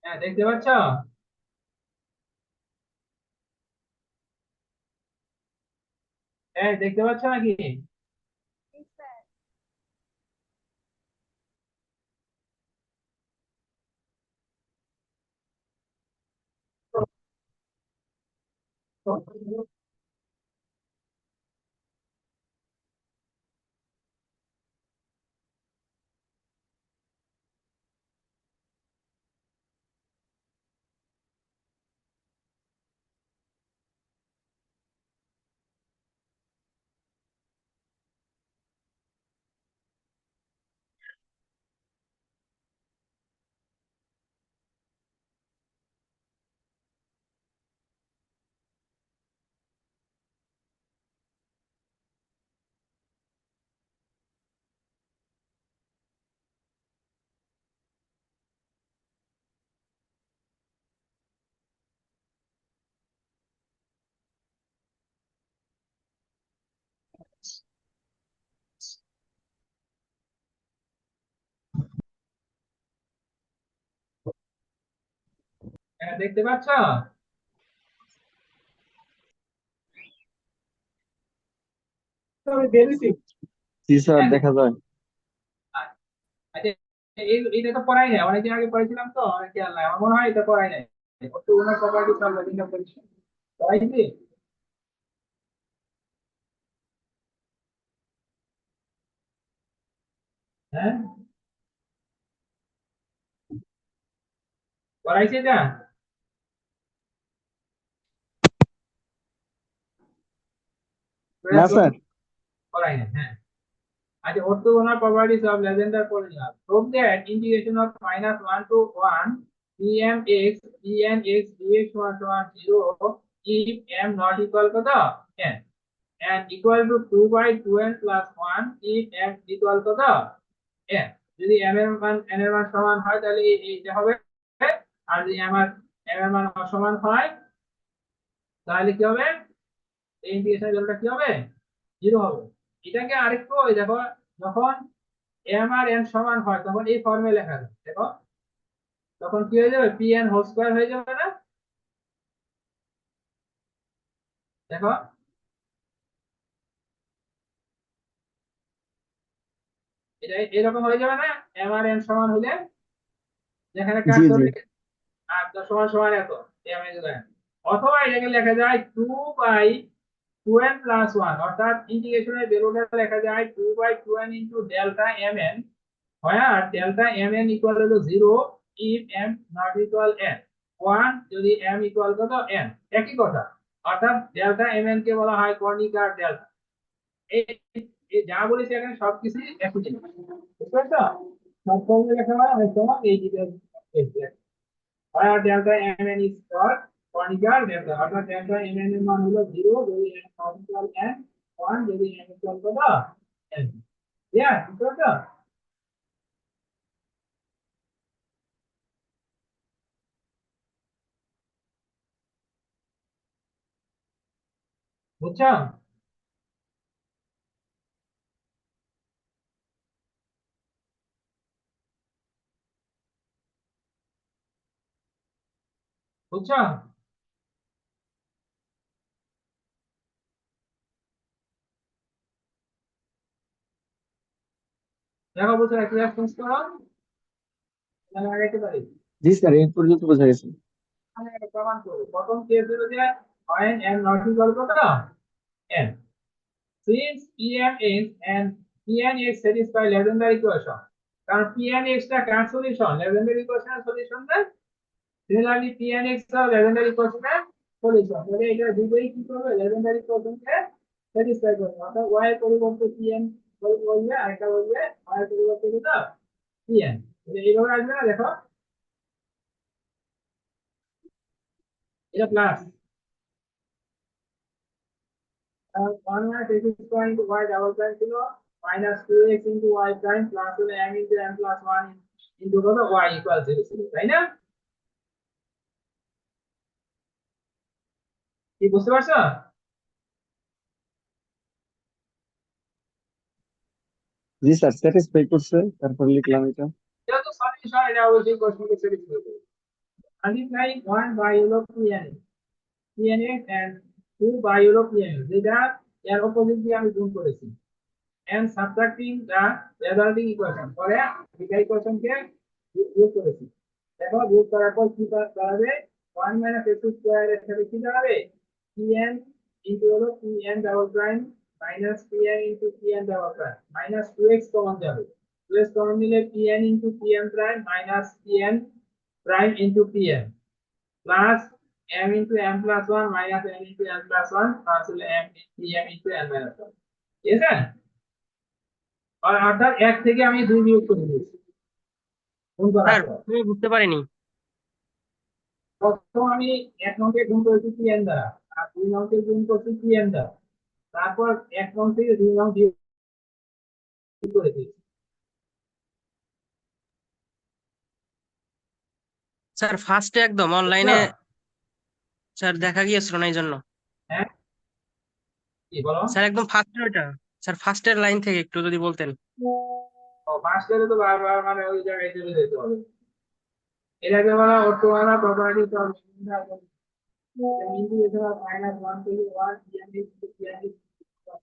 হ্যাঁ, দেখতে পাচ্ছ? হ্যাঁ, দেখতে পাচ্ছ নাকি? হ্যাঁ, দেখতে পাচ্ছ? জি স্যার, হ্যাঁ, দেখা যায়। আচ্ছা, এটা তো পড়াই নাই, অনেকদিন আগে পড়েছিলাম তো, অনেক খেয়াল নাই, আমার মনে হয় এটা পড়াই নাই। ওনার প্রপার্টি সব পড়াইছি। হ্যাঁ, পড়াইছি এটা। না স্যার। পড়াই নাই, হ্যাঁ। আচ্ছা, orthogonal properties of Legendre polynomial. Prove that integration of -1 to 1 pmx dnx dx = 0 if m not equal to the n, and equal to 2 by 2n plus 1 if m equal to the n. যদি m এর মান n এর মান সমান হয় তাহলে এইটা হবে, আর যদি m এর মান অসমান হয় তাহলে কি হবে? এই ইন্টিগ্রেশনের ভ্যালুটা কি হবে? 0 হবে। এটাকে আরেকটু ওই দেখো, যখন এম আর এন সমান হয় তখন এই ফর্মে লেখা যায়, দেখো। তখন কি হয়ে যাবে? পি এন হোল স্কয়ার হয়ে যাবে না? দেখো, এটা এরকম হয়ে যাবে না? এম আর এন সমান হলে, যেখানে কাজ জি জি। ধরে আর তো সমান সমান এত এম এন এন। অথবা এটাকে লেখা যায় 2/2n প্লাস 1, অর্থাৎ ইন্টিগ্রেশনের ভ্যালুটা লেখা যায় 2/2n into delta m n, where delta mn equal to 0 if m not equal n, 1 যদি m equal to n। একই কথা, অর্থাৎ ডেল্টা mn কে বলা হয় কর্নিকার ডেল্টা। এই এই যা বলেছি এখানে সবকিছু একই জিনিস, বুঝতে পারছো? সব ফর্মুলা লেখা হয় অনেক সময় এই details, where delta mn is for কর্নিকার ডেল্টা, অর্থাৎ ডেল্টা mn এর মান হলো 0 যদি m not equal n, 1 যদি m equal to n। বুঝতে পারছো? বুঝছো? বুঝছো? দেখো, বুঝছো? একটু রেসপন্স করো, তাহলে আগাইতে পারি। জি স্যার, এই পর্যন্ত বোঝা গেছে। আমি একটা প্রমাণ করবো। প্রথম কেস হলো যে when n not equal to the n, since pn is and pn is satisfy Legendre equation, কারণ pn x টা কার সলিউশন? Legendre equation এর সলিউশন না? সিমিলারলি pn x ও Legendre equation এর সলিউশন, তাহলে এটা দুটোই কি করবে? Legendre equation কে স্যাটিসফাই করবে, অর্থাৎ y এর পরিবর্তে pn বলবে, আরেকটা বলবে y এর পরিবর্তে কিন্তু pn। এইভাবে আসবে না? দেখো, এটা plus 1 minus x square into y double prime ছিল, minus 2x into y prime plus হলো m into m plus 1 into কত y equal 0 ছিল, তাই না? কি বুঝতে পারছো? জি স্যার, স্যাটিসফাই করছে, তারপর লিখলাম এটা। এটা তো সলিউশন, এটা অবশ্যই কোশ্চেনকে স্যাটিসফাই করবে। মাল্টিপ্লাই 1 বাই হলো pnx and 2 বাই হলো pnx, যেটা এর অপোজিট দিয়ে আমি গুণ করেছি, and subtracting the resulting equation পরে এটা ইকুয়েশনকে যোগ করেছি। দেখো যোগ করার পর কি দাঁড়াবে, 1 মাইনাস x স্কয়ার এর সাথে কি দাঁড়াবে, pn ইনটু হলো pn double prime minus pn into pn double prime minus 2x common যাবে, 2x কমন নিলে pn into pn prime minus pn prime into pn plus m into m plus 1 minus m into m plus 1 plus হলো m into m minus 1। ঠিক আছে, আর অর্থাৎ 1 থেকে আমি 2 বিয়োগ করে দিয়েছি গুণ করার স্যার পর। আমি বুঝতে পারিনি। প্রথম আমি 1 নংকে গুণ করেছি pn দ্বারা, আর 2 নংকে গুণ করছি pn দ্বারা, তারপর 1 নং থেকে 2 নং বিয়োগ করে দিয়েছি। স্যার ফার্স্টে একদম অনলাইনে বুঝছো? স্যার দেখা গিয়েছিল না এই জন্য। হ্যাঁ, কি বলো? স্যার একদম ফার্স্টের ওইটা, স্যার ফার্স্টের লাইন থেকে একটু যদি বলতেন। ও মাস্টারে তো বারবার মানে ওই জায়গায় চলে যেতে হবে। এটাকে বলা orthogonal properties of integration of -1 থেকে 1 pn is to pn is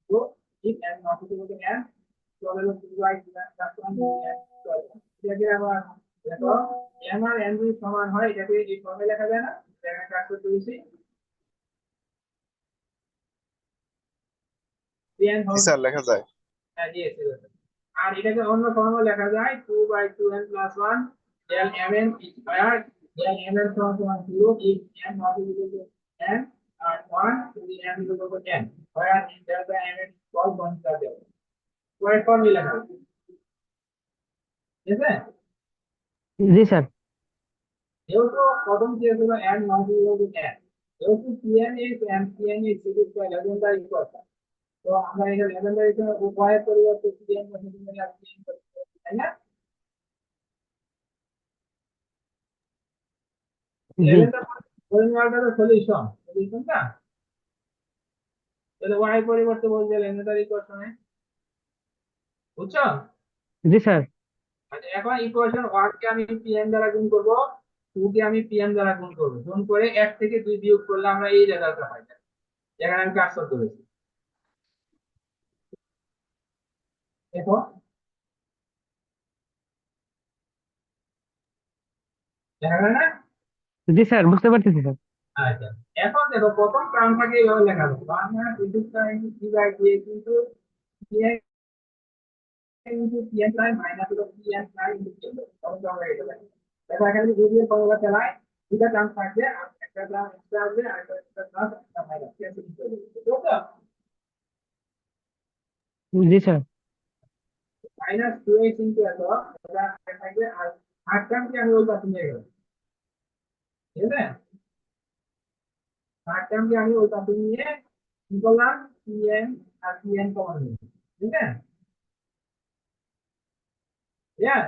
to if n not equal to n তবে হলো 2 plus 1 n এটাকে আবার দেখো m আর n যদি সমান হয় এটাকে এই ফর্মে লেখা যায় না, এখানে কাজ করতে দিয়েছি pn জি হোল স্যার লেখা যায়। হ্যাঁ দিয়েছি। আর এটাকে অন্য ফর্মে লেখা যায় 2 by 2n plus 1 del mn square del mn সমান সমান 0 if n not equal to n আর 1 যদি n equal to n where in delta mn is called conservative পরের ফর্মে লেখা আছে, ঠিক আছে। জি স্যার। যেহেতু প্রথম কেস হলো n not equal to n, যেহেতু pn is n pn is equal to legendary equation, তো আমরা এখানে legendary উভয়ের পরিবর্তে pn বসাতে পারি আর pn করতে পারি, তাই না? জি লেভেলটা পরিমাণটা তো সলিউশন না, তাহলে y পরিবর্তে বলতে লেভেলটার ইকুয়েশনে, বুঝছো? জি স্যার। আচ্ছা এখন ইকুয়েশন 1 কে আমি pn দ্বারা গুণ করব, 2 কে আমি pn দ্বারা গুণ করব, গুণ করে 1 থেকে 2 বিয়োগ করলে আমরা এই রেজাল্টটা পাই, এখানে আমি কাজ করতে হয়েছে। দেখো দেখা যায় না? জি স্যার বুঝতে পারতেছি স্যার। আচ্ছা এখন দেখো প্রথম টার্মটাকে এইভাবে লেখা হবে 1 minus x square into 3 by dx into pn into pn prime minus হলো pn প্রাইম ইনটু pn তখন তো আমরা এটা পাই। দেখো এখানে যদি দিয়ে ফর্মুলা চালাই দুটা টার্ম থাকবে আর একটা টার্ম এক্সট্রা আসবে আর একটা প্লাস একটা মাইনাস ক্যান্সেল করে দেব, ঠিক আছে? জি স্যার। মাইনাস 2x ইনটু এত এটা থাকবে আর থার্ড টার্মকে আমি ওই পাশে নিয়ে গেলাম, ঠিক আছে। থার্ড টার্মকে আমি ওই পাশে নিয়ে কি করলাম, pn আর pn কমন নিলাম, ঠিক আছে। Yes.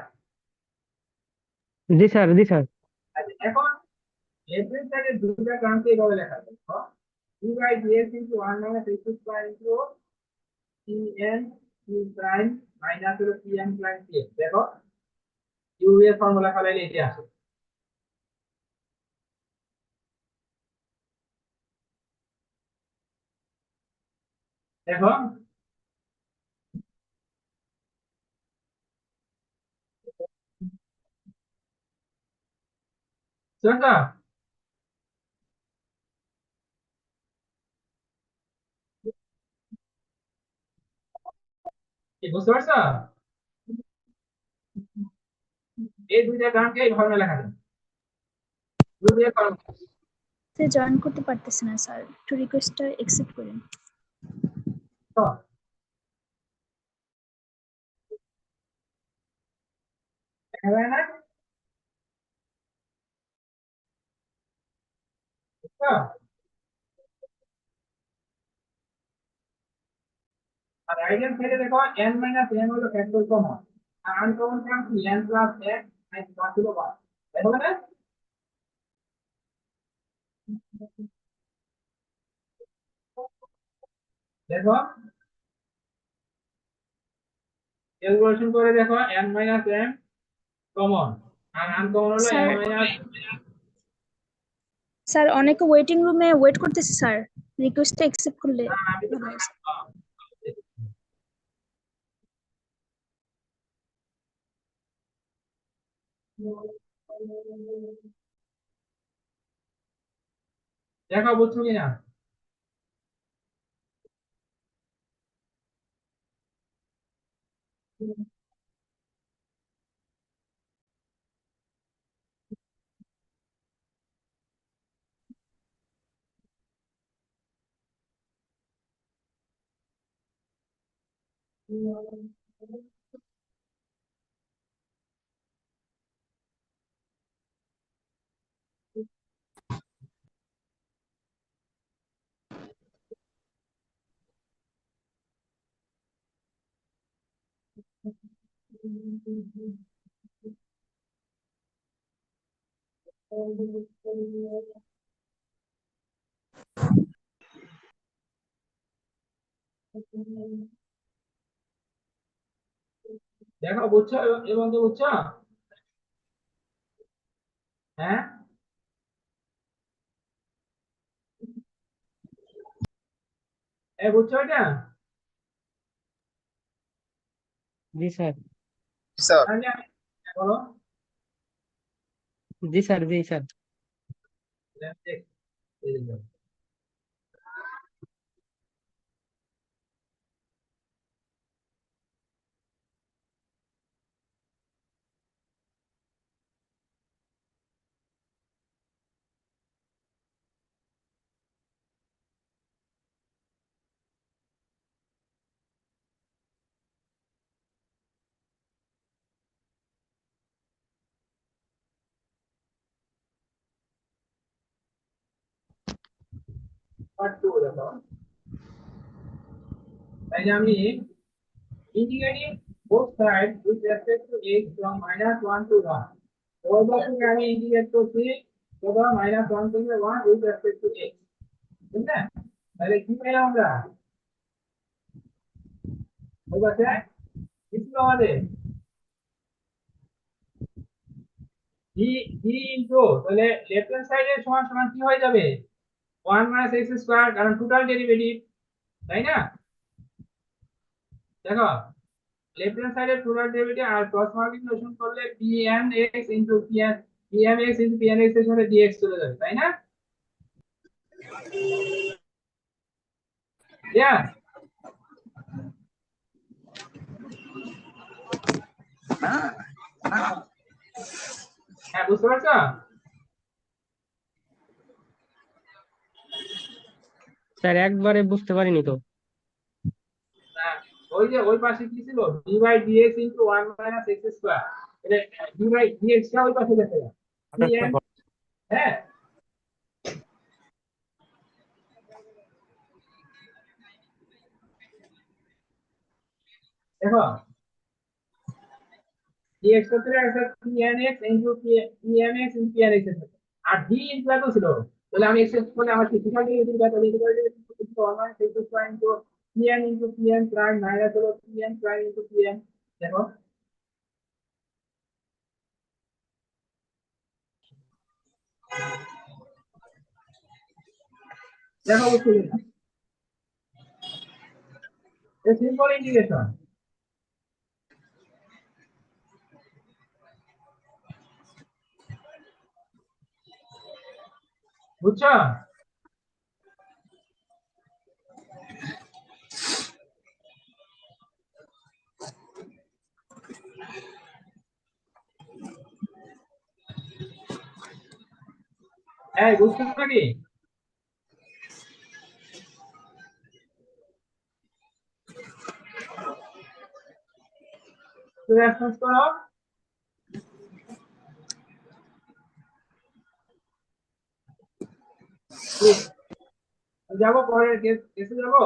জি স্যার। জি স্যার। আচ্ছা এখন লেফট সাইডে দুটো টার্মকে এইভাবে লেখা যায়, d by dx into 1 minus x square into pn p prime minus হলো pn prime px, দেখো u এর ফর্মুলা ফলাইলে এটা আসে, দেখো শুনছো? কি বুঝতে পারছো? এই দুইটা টার্মকে এই ফর্মুলা লেখা যায়, দুইটা ফর্মুলা সে জয়েন করতে পারতেছে না স্যার, একটু রিকোয়েস্টটা অ্যাকসেপ্ট করেন। তো দেখা যায় না, বুঝছো? আর রাইট হ্যান্ড সাইডে দেখো n minus n হলো ফ্যাক্টর কমন আর আনকমন টার্ম কি n plus x আর প্লাস হলো 1, দেখো না? দেখো ক্যালকুলেশন করে দেখো n minus m কমন আর আনকমন হলো n স্যার minus স্যার অনেকে ওয়েটিং রুমে ওয়েট করতেছে স্যার, রিকোয়েস্টটা অ্যাকসেপ্ট করলে আমি তো ভালো হয় স্যার। দেখো বুঝছো কিনা? দেখো বুঝছো এবং তো বুঝছো? হ্যাঁ, বুঝছো এটা? জি স্যার। তাহলে বলো। জি স্যার, জি স্যার। পার্ট 2 দেখো। তাই যে আমি integrating both sides with respect to x from -1 to 1, ওইভাবে আমি ইন্টিগ্রেট করছি কত, -1 থেকে 1 with respect to x, ঠিক না? তাহলে কি পেলাম আমরা? ওই পাশে কি ছিল আমাদের? d d ইনটু, তাহলে লেফট হ্যান্ড সাইডে সমান সমান কি হয়ে যাবে? 1 - x স্কয়ার, কারণ টোটাল ডেরিভেটিভ, তাই না? দেখো লেফট হ্যান্ড সাইডে টোটাল ডেরিভেটিভ আর ক্রস মাল্টিপ্লিকেশন করলে pnx into pmx into pnx এর সাথে dx চলে যাবে, তাই না? Yeah. হ্যাঁ, বুঝতে পারছো? স্যার একবারে বুঝতে পারিনি তো। হ্যাঁ, ওই যে ওই পাশে কি ছিল, d by dx into 1 minus x square, এটা d বাই dx টা ওই পাশে দেখো, pn, হ্যাঁ দেখো dx করতে আছে pnx into pmx into pnx এর সাথে, আর d ইনটু এত ছিল, তাহলে আমি x মানে আমার কি টোটাল ডেরিভেটিভ কত, integral derivative 1 minus x square into pn into pn prime minus হলো pn প্রাইম ইনটু pn। দেখো দেখো বুঝছো কিনা? এটা সিম্পল ইন্টিগ্রেশন, বুঝছো? এই বুঝছো নাকি? রেসপন্স করো। ঠিক, যাবো পরের কেসে যাবো।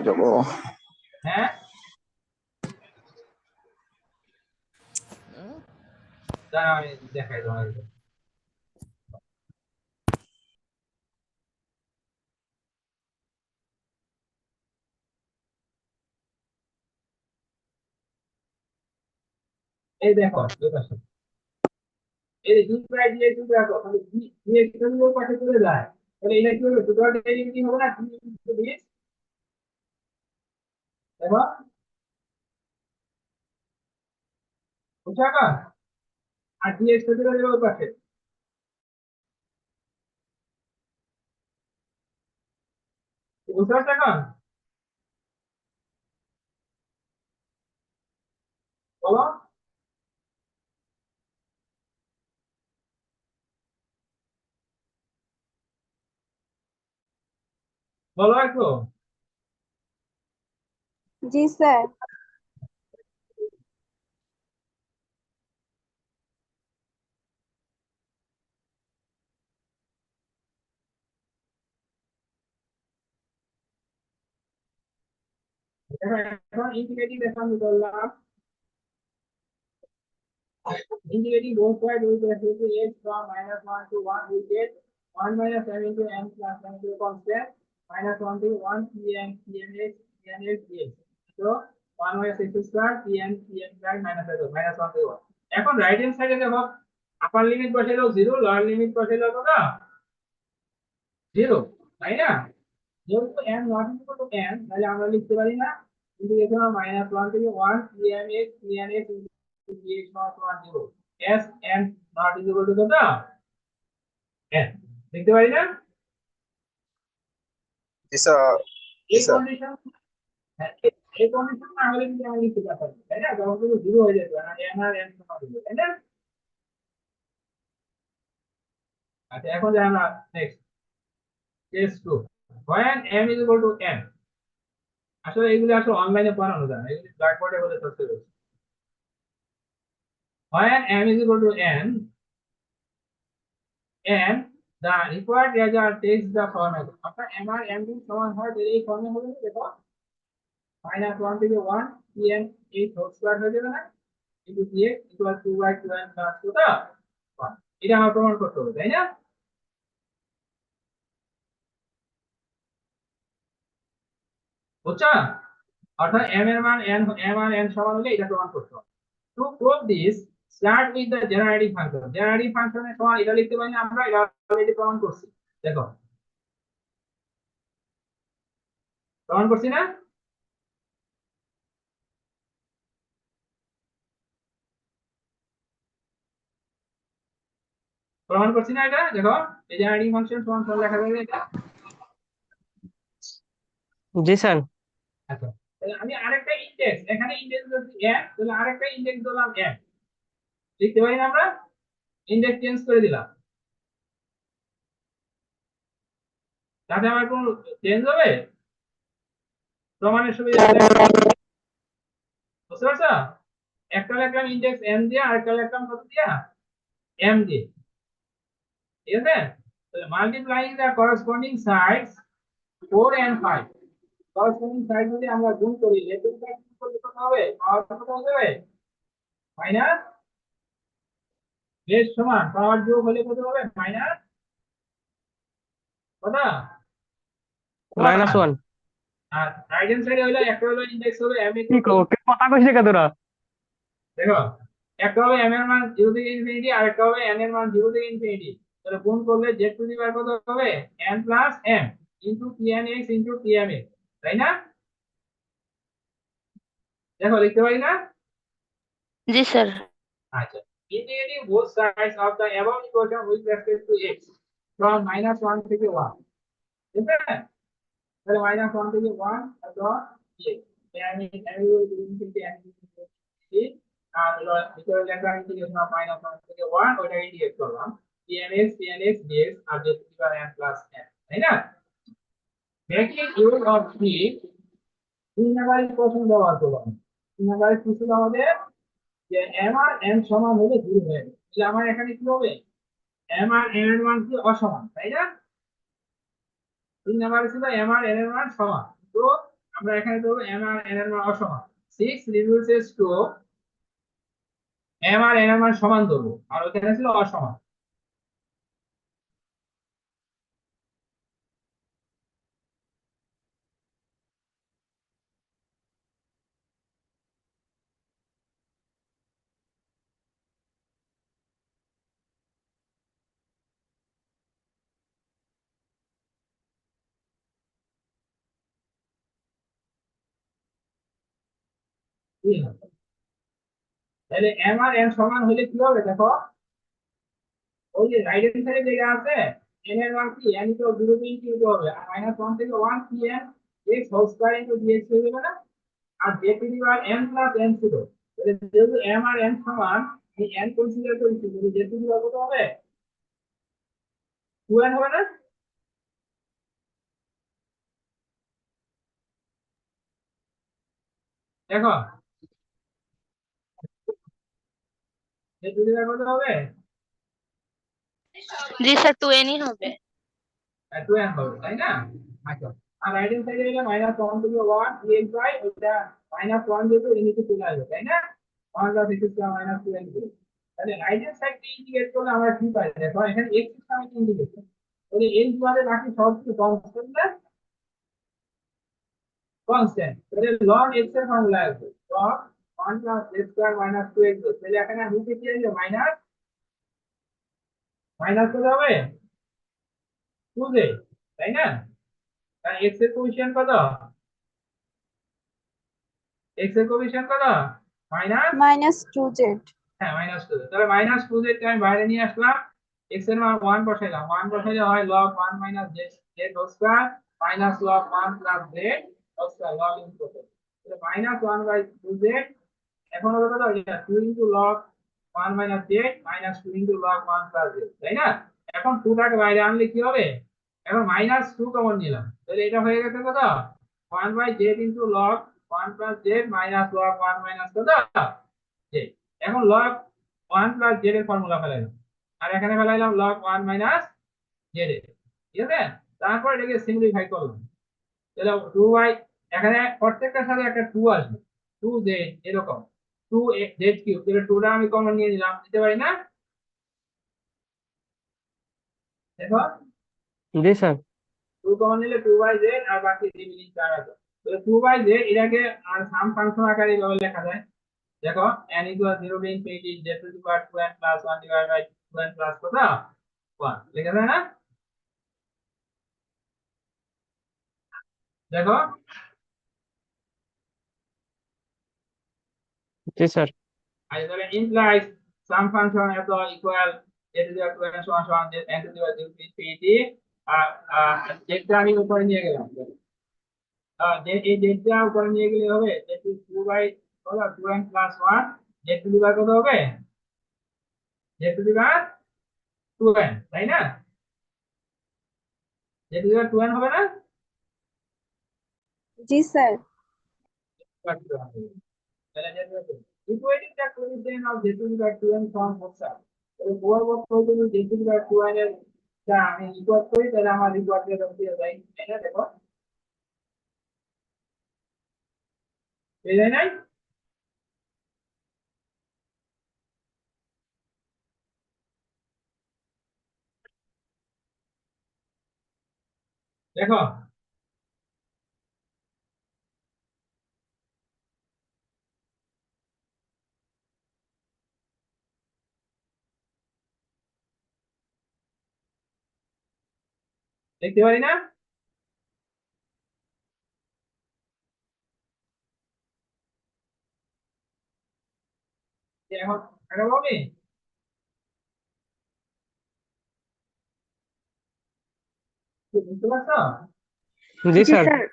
যাবো। হ্যাঁ, দাঁড়াও আমি দেখাই তোমাকে। এই দেখো এই পাশে এই যে ডি বাই ডি এক্স দেখো তাহলে ডি এক্স এর উপর পাশে চলে যায়, তাহলে এটা কি হবে, টোটাল ডেরিভেটিভ হবে না ডি ইনটু ডি, দেখো বুঝছো এখন? আর ডি এক্স চলে যাবে ওই পাশে। বুঝতে পারছো এখন? বলো। বলো একটু। জি স্যার। দেখো এখন ইন্টিগ্রেটিং রেশন করলাম, integrating both sides with respect to h from -1 to 1, we get 1 minus m into n plus n to the constant minus 1 to 1 pn pnx pnx dx. So 1 minus x square pn pn prime minus 1 to 1. এখন right hand সাইডে দেখো আপার limit বসাইলো 0, lower limit বসাইলো কত 0, তাই না? যেহেতু n not equal to n, তাহলে আমরা লিখতে পারি না ইন্টিগ্রেশন অফ -1 থেকে 1 pmx pnx dx not 1 0, s n not equal to কত n, লিখতে পারি না? জি স্যার। জি এই স্যার। কন্ডিশন, এই কন্ডিশন না হলে কিন্তু আমরা লিখতে পারতাম না, তাই না? তখন কিন্তু 0 হয়ে যেত না, n আর n সমান হয়ে যেত, তাই না? আচ্ছা এখন যাই আমরা next case 2, when m is equal to n, আসলে এইগুলো আসলে অনলাইনে পড়ানো যায় না, এগুলো ব্ল্যাকবোর্ডে হলে সবচেয়ে বেশি। when m is equal to n and the required result takes the format, অর্থাৎ m আর m এর সমান হয় তাহলে এই ফর্মে হবে, দেখো -1 থেকে 1 pn এই হোল স্কয়ার হয়ে যাবে না, into dx equal to 2 by 2 n plus 2 টা 1, এটা আমরা প্রমাণ করতে হবে, তাই না? বুঝছো? অর্থাৎ m এর মান n, m আর n সমান হলে এটা প্রমাণ করতে হবে। to prove this start with the generating function, generating function এর সমান এটা লিখতে পারি না আমরা, এটা অলরেডি প্রমাণ করছি, দেখো প্রমাণ করছি না? প্রমাণ করছি না এটা, দেখো এই জেনারেটিং ফাংশন সমান সমান লেখা যাবে এটা। জি স্যার। আচ্ছা তাহলে আমি আরেকটা ইনডেক্স, এখানে ইনডেক্স দিচ্ছি n, তাহলে আরেকটা ইনডেক্স দিলাম n, লিখতে পারি না আমরা? ইনডেক্স চেঞ্জ করে দিলাম, তাতে আমার কোনো চেঞ্জ হবে? প্রমাণের সুবিধা বুঝতে পারছো? একটা লিখলাম ইনডেক্স n দিয়ে, আরেকটা লিখলাম কত দিয়া m দিয়ে, ঠিক আছে? তাহলে multiplying the corresponding sides 4 and 5, corresponding side যদি আমরা গুণ করি লেটুল সাইড গুণ করলে কত হবে, পাওয়ার কত হবে মাইনাস, বেশ সমান পাওয়ার যোগ হলে কত হবে মাইনাস কত -1। আর রাইট হ্যান্ড সাইডে হলো একটা হলো ইনডেক্স হবে m কি কো কথা কইছে কে তোরা? দেখো একটা হবে m এর মান 0 থেকে ইনফিনিটি, আর একটা হবে n এর মান 0 থেকে ইনফিনিটি, তাহলে গুণ করলে z টু দি পাওয়ার কত হবে n plus m into pnx into pmx, তাই না? দেখো লিখতে পারি না? জি স্যার। আচ্ছা integrating both sides of the above equation with respect to x from -1 থেকে 1, ঠিক আছে? তাহলে -1 থেকে 1 অথবা x, আমি ইনফিনিটি n ইনফিনিটি, আর হলো ভিতরে লেখা ইন্টিগ্রেশন অফ -1 থেকে 1 ওইটা ইন্টিগ্রেট করলাম pnx dx আর যে পাওয়ার n প্লাস n, তাই না? মেকিং ইউজ অফ কি 3 নাম্বার ইকুয়েশন ব্যবহার করলাম, 3 নাম্বার কি ছিল আমাদের যে m আর n সমান হলে 0 হয়ে যাবে, তাহলে আমার এখানে কি হবে m আর n এর মান কি অসমান, তাই না? 3 নাম্বার ছিল m আর n এর মান সমান, তো আমরা এখানে ধরব m আর n এর মান অসমান, 6 reduces to m R n এর মান সমান ধরবো, আর ওখানে ছিল অসমান। 3 হবে। তাহলে m আর n সমান হলে কি হবে দেখো, ওই যে রাইট হ্যান্ড সাইডে যেটা আছে n এর মান কি n তো 0 তে ইনক্লুড হবে, আর -1 থেকে 1 pn x whole square into dx হয়ে যাবে না। আর যে to the power m plus n ছিল, তাহলে যেহেতু m আর n সমান, এই n কনসিডার করেছি, তাহলে যে টু দি পাওয়ার কত হবে, 2n হবে না। দেখো যে টু দি পাওয়ার কত হবে, জি স্যার 2n ই হবে। 2n হবে, তাই না? আচ্ছা, আর রাইট হ্যান্ড সাইডে এটা -1 থেকে 1 dx বাই ওটা -1 যেহেতু এর নিচে চলে আসবে, তাই না? 1 plus x square minus 2n, তাহলে রাইট হ্যান্ড সাইডে ইন্টিগ্রেট করলে আমরা কি পাই দেখো, এখানে x এর সামনে ইন্টিগ্রেট, তাহলে x বাদে বাকি সব কিছু কনস্ট্যান্ট না, কনস্ট্যান্ট, তাহলে ln x এর ফর্মুলা আছে ln 1 plus x square minus 2x, তাহলে এখানে নিচে কি আসবে, মাইনাস মাইনাস কত হবে, 2z, তাই না? তাহলে x এর কোএফিসিয়েন্ট কত, x এর কোএফিসিয়েন্ট কত, মাইনাস -2z। হ্যাঁ -2, তাহলে -2z কে আমি বাইরে নিয়ে আসলাম, x এর মান 1 বসাইলাম, 1 বসাইলে হয় log 1 minus z whole square minus log 1 plus z whole square, log into কত, তাহলে -1/2z, এখন হবে কত, এটা 2 into log 1 minus z minus 2 into log 1 plus z, তাই না? এখন 2 টাকে বাইরে আনলে কি হবে, এখন -2 কমন নিলাম, তাহলে এটা হয়ে গেছে কত, 1/z into log 1 plus z minus log 1 minus কত z। এখন log 1 plus z এর ফর্মুলা ফেলাইলাম, আর এখানে ফেলাইলাম log 1 minus z এর, ঠিক আছে? তারপর এটাকে সিম্পলিফাই করলাম, তাহলে 2y, এখানে প্রত্যেকটার সাথে একটা 2 আসবে, 2z এরকম 2z কিউব, তাহলে 2 টা আমি কমন নিয়ে নিলাম, দিতে পারি না? দেখো জি স্যার। 2 কমন নিলে 2/z, আর বাকি রিমেইনিং 4 আছে, তাহলে 2/z এটাকে আর সাম ফাংশন আকারে এইভাবে লেখা যায়, দেখো n equal 0 to infinity z to the power 2n plus 1 divided by 2n plus কত 1 লেখা যায় না? দেখো জি স্যার। আর তাহলে implies some function এত equal z to the power 2n সমান সমান n to the power 0 to infinity, যেটা আমি উপরে নিয়ে গেলাম, যে এই যেটা উপরে নিয়ে গেলে হবে z to 2n plus 1, z to the power কত হবে, z to the power 2n, তাই না? z to the power 2n হবে না? জি sir. Equating the coefficient of z to the power 2n from both sides, তাহলে পূর্ববর্তী যদি z to the power 2n এর টা আমি ইকুয়াল করি, তাহলে আমার ইকুয়াল দিয়ে দিয়ে যায়, তাই না? দেখো পেয়ে যায় নাই, দেখো দেখতে পারি না, যে এখন দেখাবো আমি, কি বুঝতে পারছো? জি জি স্যার। স্যার।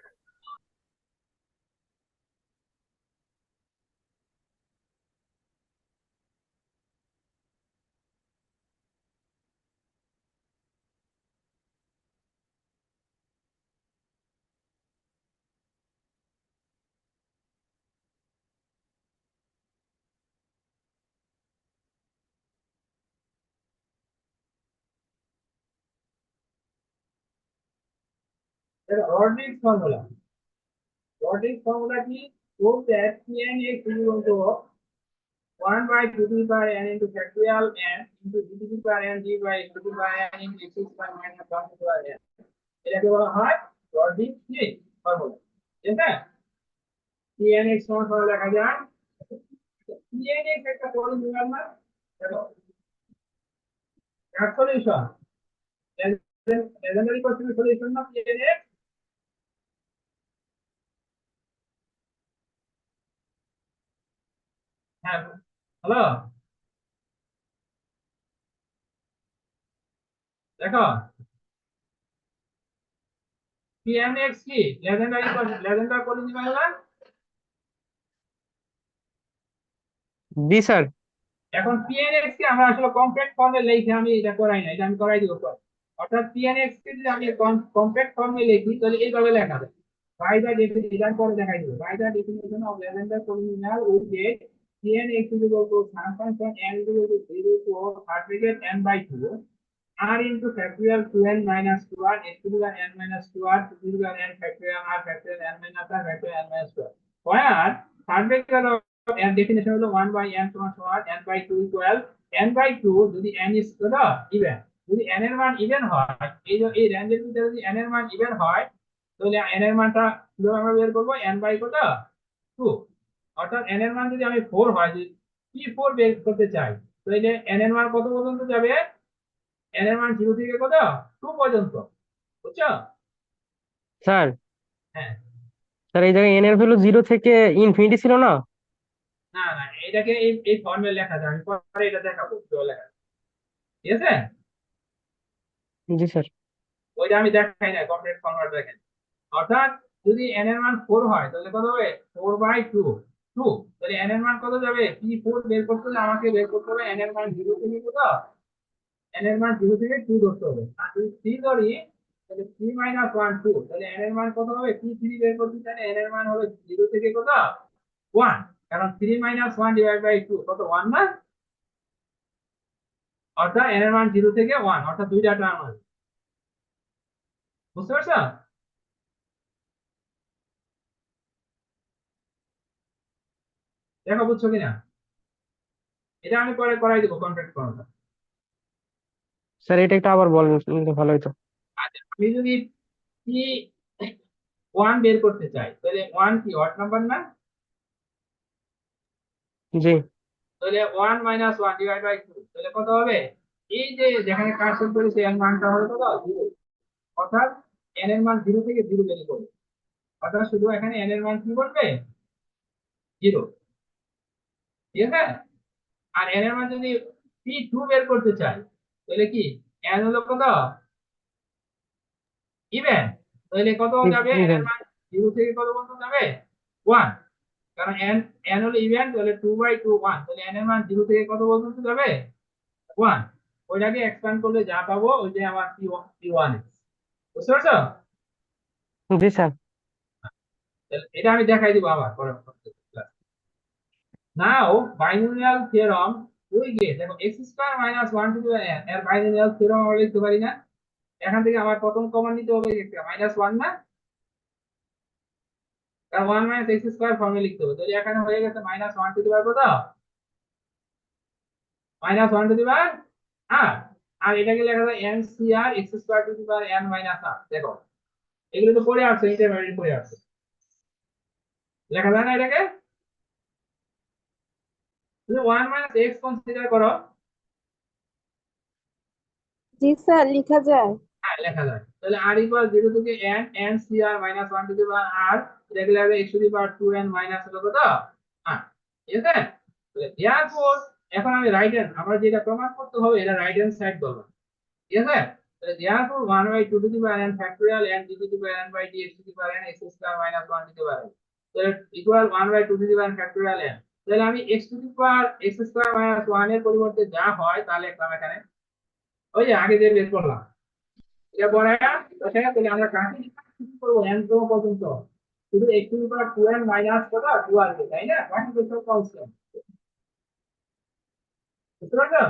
এটা Rodrigues formula, Rodrigues formula কি, prove that Pn is equal to 1 by 2 to the power n into factorial n into d to the power n d by x to the power n into x square minus 1 to the power n, এটাকে বলা হয় Rodrigues formula, ঠিক আছে? Pnx সমান সমান লেখা যায়, Pnx একটা পলিনোমিয়াল না, দেখো কার সলিউশন, legendary question solution না Pnx, হ্যাঁ, হ্যালো, দেখো pmx কি লেজেন্ডার পলিনোমিয়াল। জি স্যার। এখন pnx কে আমরা আসলে কমপ্লেক্স ফর্মে লিখে আমি এটা করাই না, এটা আমি করাই দিব পরে। অর্থাৎ pnx কে যদি আমি কমপ্লেক্স ফর্মে লিখি তাহলে এইভাবে লেখা যায়। বাই দ্য ডেফিনিশন পরে দেখাই দিব। By the definition of Legendre polynomial with যে pnx is equal to sum function n is equal to 0 to r bracket n by 2 r into factorial 2n minus 2r x to the power n minus 2r to the power n factorial r factorial n minus r factorial n minus 2r, where third factor of n definition হলো 1 by n সমান সমান n by 2 equal n by 2 যদি n is কত even, যদি n এর মান even হয়, এই রেঞ্জের ভিতরে যদি n এর মান ইভেন হয় তাহলে n এর মানটা কিভাবে আমরা বের করব, n by কত 2। অর্থাৎ n এর মান যদি আমি 4 হয়, যদি p4 বের করতে চাই তাহলে n এর মান কত পর্যন্ত যাবে, n এর মান 0 থেকে কত 2 পর্যন্ত, বুঝছো? স্যার, হ্যাঁ, স্যার এই জায়গায় এন এর ভ্যালু 0 থেকে ইনফিনিটি ছিল না? না না, এটাকে এই ফর্মে লেখা যায়, আমি পরে এটা দেখাবো তো লেখা, ঠিক আছে? জি স্যার। ওইটা আমি দেখাই না, কমপ্লিট ফর্মুলা দেখেন। অর্থাৎ যদি n এর মান 4 হয় তাহলে কত হবে 4 বাই 2 2, তাহলে n এর মান কত যাবে, p4 বের করতে হলে আমাকে বের করতে হবে n এর মান 0 থেকে কত, n এর মান 0 থেকে 2 ধরতে হবে। আর যদি 3 ধরি তাহলে 3 মাইনাস 1 2, তাহলে n এর মান কত হবে, p3 বের করতে চাইলে n এর মান হবে 0 থেকে কত 1, কারণ 3 মাইনাস 1 ডিভাইড বাই 2 কত 1 না, অর্থাৎ n এর মান 0 থেকে 1, অর্থাৎ দুইটা টার্ম আছে, বুঝতে পারছো? দেখো বুঝছো কিনা, এটা আমি পরে করাই দেবো কন্ট্যাক্ট ফর্মটা। স্যার এটা একটু আবার বলেন, শুনলে ভালো হতো। আচ্ছা, আমি যদি p1 বের করতে চাই তাহলে 1 কি অড নাম্বার না, জি। তাহলে 1 মাইনাস 1 ডিভাইড বাই 2 তাহলে কত হবে, এই যে যেখানে কার্সর করেছে এর মানটা হবে কত 0, অর্থাৎ n এর মান 0 থেকে 0 বের করবে, অর্থাৎ শুধু এখানে n এর মান কি বলবে 0, ঠিক আছে? আর n এর মান যদি p2 বের করতে চাই তাহলে কি n হলো কত ইভেন, তাহলে কত যাবে, n এর ইভেন। মান 0 থেকে কত পর্যন্ত যাবে 1, কারণ n হলো ইভেন, তাহলে 2 বাই 2 1, তাহলে n এর মান 0 থেকে কত পর্যন্ত যাবে 1, ওইটাকে এক্সপ্যান্ড করলে যা পাবো ওই যে আমার p1 বুঝতে পারছো? জি স্যার। তাহলে এটা আমি দেখাই দিব আবার পরে class. Now binomial theorem we get, দেখো x square minus 1 to the n এর বাইনোমিয়াল থিওরাম আমরা লিখতে পারি না, এখান থেকে আমার প্রথম কমন নিতে হবে একটা -1 না, কারণ 1 মাইনাস x স্কয়ার ফর্মে লিখতে হবে, তাহলে এখানে হয়ে গেছে -1 টু দি পাওয়ার কত, -1 টু দি পাওয়ার r, আর এটাকে লেখা যায় n cr x square to the power n minus r। দেখো এগুলো তো পড়ে আসছে, ইন্টারমিডিয়েট পড়ে আসছে, লেখা যায় না এটাকে, তুমি 1 মাইনাস x কনসিডার করো। জি স্যার লিখা যায়। হ্যাঁ লেখা যায়, তাহলে r ইকুয়াল 0 থেকে n n cr minus 1 two the power r, এটাকে লেখা যায় x to the power 2n minus কত r, ঠিক আছে? তাহলে therefore এখন আমি রাইট হ্যান্ড, আমরা যেটা প্রমাণ করতে হবে এটা রাইট হ্যান্ড সাইড বলবো, ঠিক আছে? তাহলে therefore 1 by 2 to the power n factorial n d to the power n by dx to the power n x square minus 1 to the power n, তাহলে equal 1 by 2 to the power n factorial n, তাহলে আমি x to the power x square minus 1 এর পরিবর্তে যা হয় তাহলে লিখলাম এখানে, ওই যে আগে যে বের করলাম এটা পরে, তাহলে আমরা কাকে কি করব n তো পর্যন্ত শুধু x to the power 2n minus কত 2 আসবে, তাই না? বাকি তো সব কনস্ট্যান্ট, বুঝতে পারছো?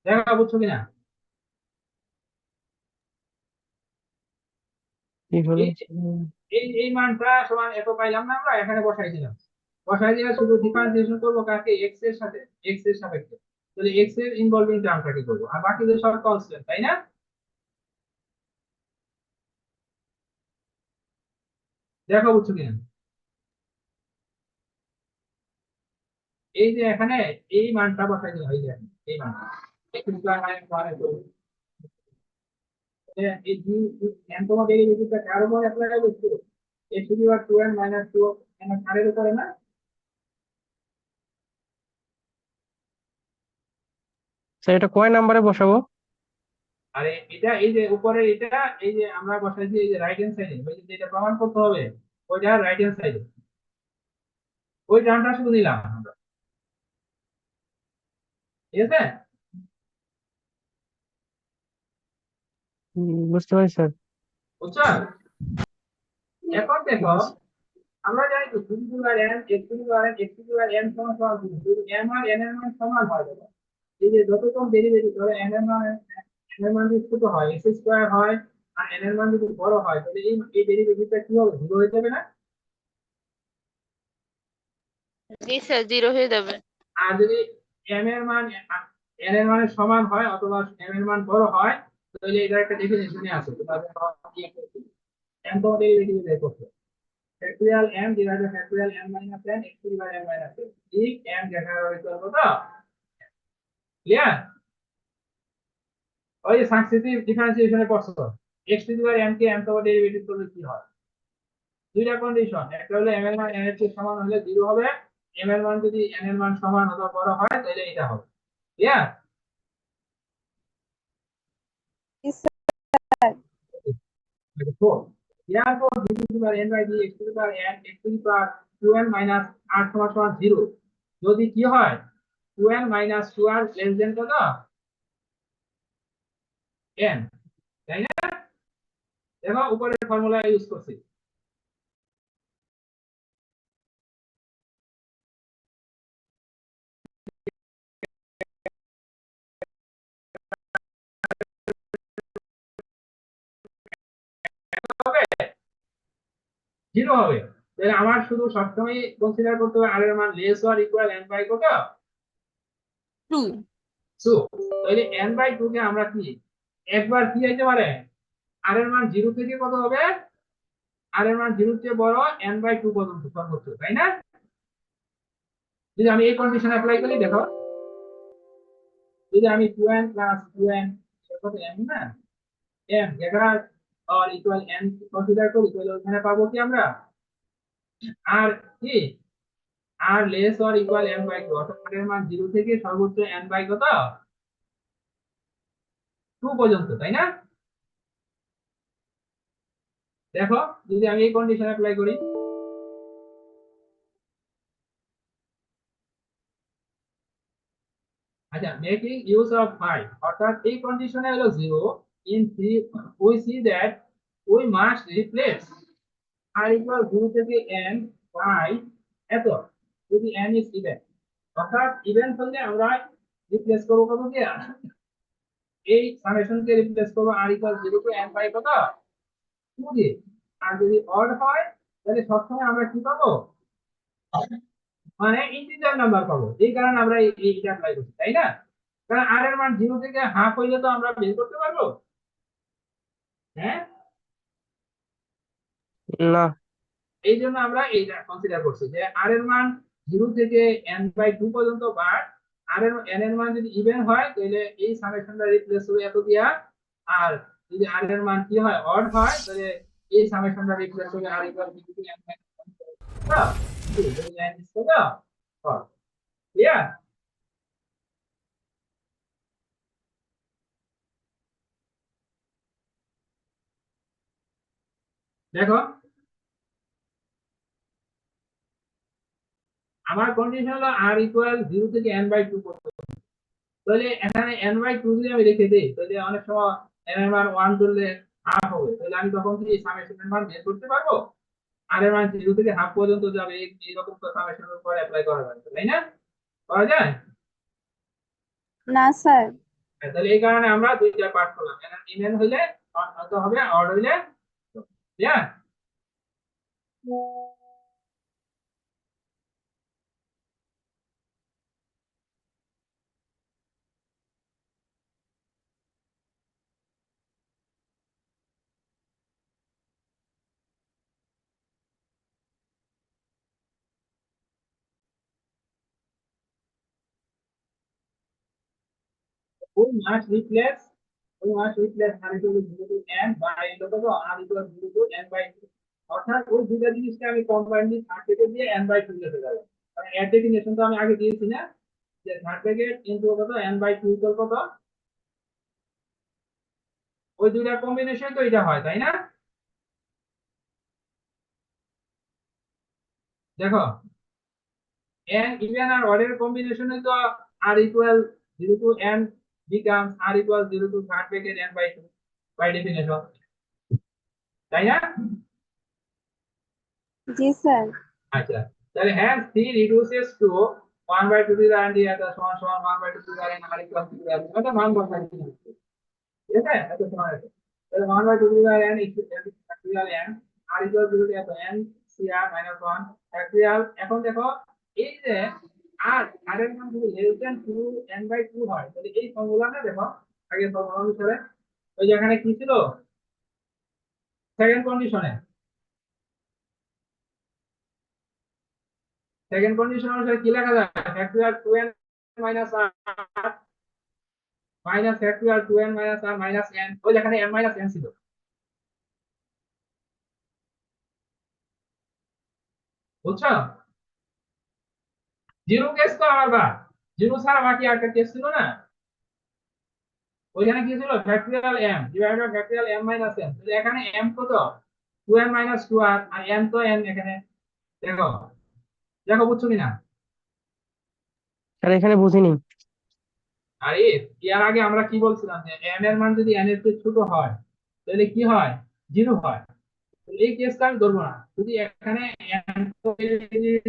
দেখা বুঝছো কিনা, কি হলো? এই এই মানটা সমান এত পাইলাম না, আমরা এখানে বসাই দিলাম, বসাই দিয়ে শুধু ডিফারেন্সিয়েশন করব কাকে, x এর সাথে, x এর সাপেক্ষে, তাহলে x এর ইনভলভিং টার্মটাকে করব, আর বাকিদের সব কনস্ট্যান্ট, তাই না? দেখো বুঝছো কিনা, এই যে এখানে এই মানটা বসাই দিলাম, এই যে এই মানটা x স্কয়ার মাইনাস 1 এর করব, এই nতম ডেরিভেটিভটা কার উপর অ্যাপ্লাই করছে? x to the power 2n minus 2 n কারের উপরে না? স্যার এটা কয় নাম্বারে বসাবো? আরে এটা এই যে উপরে এটা এই যে আমরা বসাইছি এই যে রাইট হ্যান্ড সাইডে ওই যে যেটা প্রমাণ করতে হবে ওইটা রাইট হ্যান্ড সাইডে ওই টার্মটা শুধু নিলাম আমরা, ঠিক আছে? বুঝতে পারি স্যার। বুঝছো? এখন দেখো আমরা জানি তো two to the power n x to the power n x to the power n সমান সমান কি যদি m আর n এর মান সমান হয় দেখো এই যে যতক্ষণ ডেরিভেটিভ ধরো n এর মান যদি ছোট হয় x স্কয়ার হয় আর n এর মান যদি বড় হয় তাহলে এই ডেরিভেটিভটা কি হবে 0 হয়ে যাবে না? জি স্যার, 0 হয়ে যাবে। আর যদি m এর মান n এর মানের সমান হয় অথবা m এর মান বড় হয় তাহলে এটা একটা ডেফিনিশনে আছে তোমাদের m তো ডেরিভেটিভ বের করতে factorial m divided by factorial m minus n x to the power n minus n ঠিক m গ্রেটার অর ইকুয়াল কত? ক্লিয়ার? ওই যে সাকসেসিভ ডিফারেন্সিয়েশনে পড়ছো x to the power n কে m তো ডেরিভেটিভ করলে কি হয়? দুইটা কন্ডিশন, একটা হলো m এর মান n এর চেয়ে সমান হলে 0 হবে, m এর মান যদি n এর মান সমান অথবা বড় হয় তাহলে এটা হবে। Clear? G sir. Therefore, d to the power n by dx to the power n x to the power 2n minus r সমান সমান 0 যদি কি হয় 2n minus 2r less than কত n, তাই না? দেখো উপরের ফর্মুলা ইউজ করছি। হবে 0 হবে, তাহলে আমার শুধু সবসময় কনসিডার করতে হবে r এর মান less or equal n by কত 2। 2, তাহলে n বাই 2 কে আমরা কি একবার কি হইতে পারে r এর মান 0 থেকে কত হবে r এর মান 0 এর চেয়ে বড় n বাই 2 পর্যন্ত সর্বোচ্চ, তাই না? যদি আমি এই কন্ডিশন অ্যাপ্লাই করি দেখো যদি আমি 2n প্লাস 2n কত n না m greater or equal n consider করি তাহলে ওখানে পাবো কি আমরা আর কি আর less or equal n by 2 অর্থাৎ r এর মান 0 থেকে সর্বোচ্চ n বাই কত 2 পর্যন্ত, তাই না? দেখো যদি আমি এই কন্ডিশন অ্যাপ্লাই করি আচ্ছা মেকিং ইউজ অফ 5 অর্থাৎ এই কন্ডিশনে হলো 0 in 3 we see that we must replace r equal 0 থেকে n বাই এত যদি n ইজ ইভেন, অর্থাৎ ইভেন হলে আমরা রিপ্লেস করব কত দিয়ে এই সামেশনকে রিপ্লেস করব r equal 0 to n by কত 2 দিয়ে, আর যদি অড হয় তাহলে সবসময় আমরা কি পাবো মানে ইন্টিজার নাম্বার পাবো, এই কারণে আমরা এইটা অ্যাপ্লাই করছি, তাই না? কারণ r এর মান 0 থেকে হাফ হইলে তো আমরা বের করতে পারবো, হ্যাঁ? না। এই জন্য আমরা এইটা কনসিডার করছি যে r এর মান 0 থেকে n বাই 2 পর্যন্ত, বাট r এর n এর মান যদি ইভেন হয় তাহলে এই সামেশনটা রিপ্লেস হবে এত দিয়া, আর যদি r এর মান কি হয় অড হয় তাহলে এই সামেশনটা রিপ্লেস হবে r equal 0 to n by 2 যদি n ইজ কত 4। ক্লিয়ার? দেখো আমার কন্ডিশন হলো r ইকুয়াল 0 থেকে n বাই 2 পর্যন্ত, তাহলে এখানে n বাই 2 যদি আমি রেখে দেই তাহলে অনেক সময় n এর মান 1 ধরলে হাফ হবে, তাহলে আমি তখন কি সামেশনের মান বের করতে পারবো r এর মান 0 থেকে হাফ পর্যন্ত যাবে এইরকম তো সামেশনের উপর অ্যাপ্লাই করা যায়, তাই না? করা যায়? না স্যার। হ্যাঁ, তাহলে এই কারণে আমরা দুইটা পার্ট করলাম, ইভেন হইলে কত হবে অড হইলে, হ্যাঁ? We must replace ওই 1 plus r equal to 0 to n by এটা কত r equal 0 to n by 2। অর্থাৎ ওই দুইটা জিনিসকে আমি কম্বাইনলি থার্ড ব্র্যাকেট দিয়ে n বাই 2 লিখে দেব। কারণ এর ডেফিনিশন তো আমি আগে দিয়েছি না, যে থার্ড ব্র্যাকেট ইনটু কত n বাই 2 ইকুয়াল কত, ওই দুইটা কম্বিনেশন তো এটা হয়, তাই না? দেখো n ইভেন আর অড এর কম্বিনেশনে তো r equal 0 to n becomes r equal 0 to third bracket n by 2 by definition, তাই না? জি স্যার। আচ্ছা, তাহলে hence c reduces to 1 by 2 to the n দিয়ে এটা সমান সমান 1 by 2 to the n r equal to the n, এটা মান বসাই দিলাম, ঠিক আছে? এটা সমান আছে, তাহলে 1 by 2 to the n factorial n r equal to the n cr minus 1 factorial। এখন দেখো এই যে r এর মান যদি less than 2 n by 2 হয়, তাহলে এই ফর্মুলাটা দেখো আগে ফর্মুলা অনুসারে ওই যেখানে কি ছিল সেকেন্ড কন্ডিশনে, সেকেন্ড কন্ডিশন অনুসারে কি লেখা যায়, factorial 2n minus r minus factorial 2n minus r minus n, ওই যেখানে n মাইনাস n ছিল, বুঝছো? জিরো কেস তো আবার বা জিরো ছাড়া বাকি একটা কেস ছিল না, ওইখানে কি ছিল factorial m divided by factorial m minus n, তাহলে এখানে m কত 2n মাইনাস 2r আর n তো n এখানে, দেখো দেখো বুঝছো কিনা? স্যার এখানে বুঝিনি। আরে এর আগে আমরা কি বলছিলাম যে n এর মান যদি n এর চেয়ে ছোট হয় তাহলে কি হয়, জিরো হয়। তো এই কেসটা আমি ধরবো না, যদি এখানে n তো এর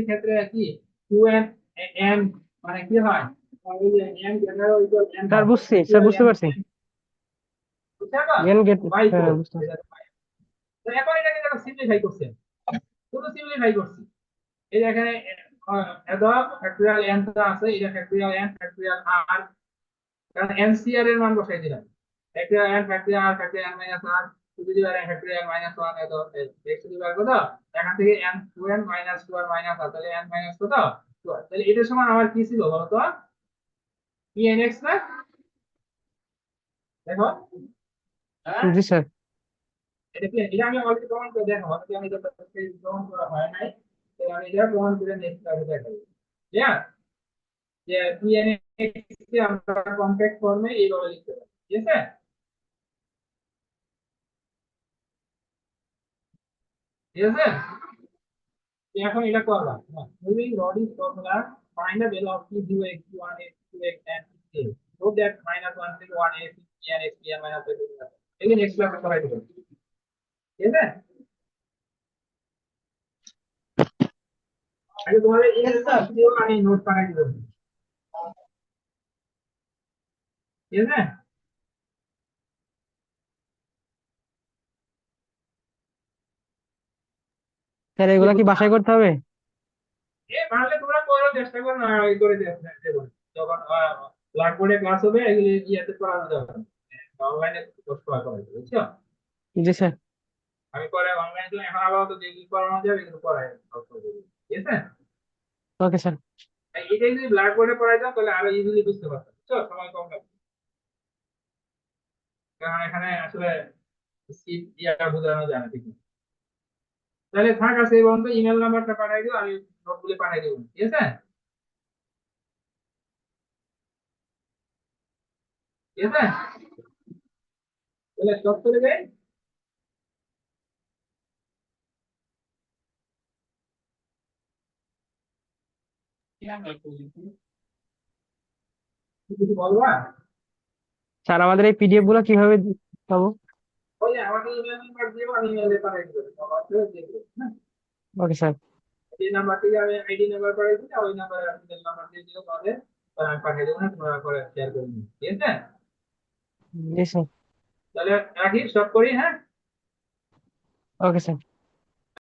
ক্ষেত্রে কি 2n n মানে কি হয়, ওই যে n general equal n sir হয়, বুঝছি, স্যার বুঝতে পারছি। বুঝতে পারছো? জ্ঞান গেট, বাই হ্যাঁ 4। বুঝতে পারছি। তো এখন এটাকে দেখো সিম্পলিফাই করছে, শুধু সিম্পলিফাই করছি, এই যে এখানে এত ফ্যাক্টরিয়াল n তো আছে, এটা ফ্যাক্টরিয়াল n ফ্যাক্টরিয়াল r, কারণ NCR এর মান বসাই দিলাম, factorial n factorial r factorial n minus r two the power n factorial minus 1 এত x টু দি পাওয়ার কত, এখান থেকে n 2n মাইনাস 2 আর মাইনাস r, তাহলে n মাইনাস কত 2, তাহলে এটার সমান আমার কি ছিল বলো তো, pnx না? দেখো হ্যাঁ জি স্যার। এটা আমি অলরেডি প্রমাণ করে দেখো, অনেকে আমি এটা প্রমাণ করা হয় নাই, তো আমি এটা প্রমাণ করে নেক্সট ক্লাসে দেখাবো। ঠিক যে pnx কে আমরা কম্প্যাক্ট ফর্মে এইভাবে লিখতে পারি, ঠিক আছে? ঠিক আছে, এখন এটা করবা, moving rod is formula find the value of p 0 x 1 x 2 x and x so that -1 থেকে 1 x and x minus এই নেক্সট ক্লাসে করাই দেব, ঠিক আছে? আগে তোমাদের এই ভিডিও আমি নোট পাঠাই দেব, ঠিক আছে? স্যার এগুলা কি বাসায় করতে হবে? এ পারলে তোমরা করো, চেষ্টা করো না এই করে দেবো, যখন ব্ল্যাকবোর্ডে ক্লাস হবে এগুলি ইয়াতে করানো যাবে, অনলাইনে কষ্ট হয় করাই, বুঝছো? জি স্যার। আমি পরে অনলাইনে তো এখন আপাতত যেগুলি করানো যাবে এগুলো করাই, ঠিক আছে? Okay sir. এটা যদি ব্ল্যাকবোর্ডে পড়াই দাও তাহলে আরো ইজিলি বুঝতে পারবে, বুঝছো? সময় কম লাগবে, কারণ এখানে আসলে সিট ইয়া বোঝানো যায় না ঠিক মতো। তাহলে থাক, আছে এই পর্যন্ত, ইমেল নাম্বারটা পাঠাই দিও, আমি নোটগুলি পাঠাই দেবো, ঠিক আছে? ঠিক আছে, তাহলে স্টপ করে দেয়। কিছু বলবা? স্যার আমাদের এই পিডিএফ গুলো কিভাবে পাবো? ওই যে আমাকে ইমেল নাম্বার দিও, আমি ইমেলে পাঠাই দেবো, হ্যাঁ? Okay sir. এই নাম্বার থেকে আমি আইডি নাম্বার পাঠাই দিই, ওই নাম্বারে আপনি নাম্বার দিয়ে দিও তাহলে, আমি পাঠিয়ে দেবো, না তোমরা করে শেয়ার করে নিও, ঠিক আছে? জি স্যার। তাহলে রাখি, স্টপ করি, হ্যাঁ? Okay sir.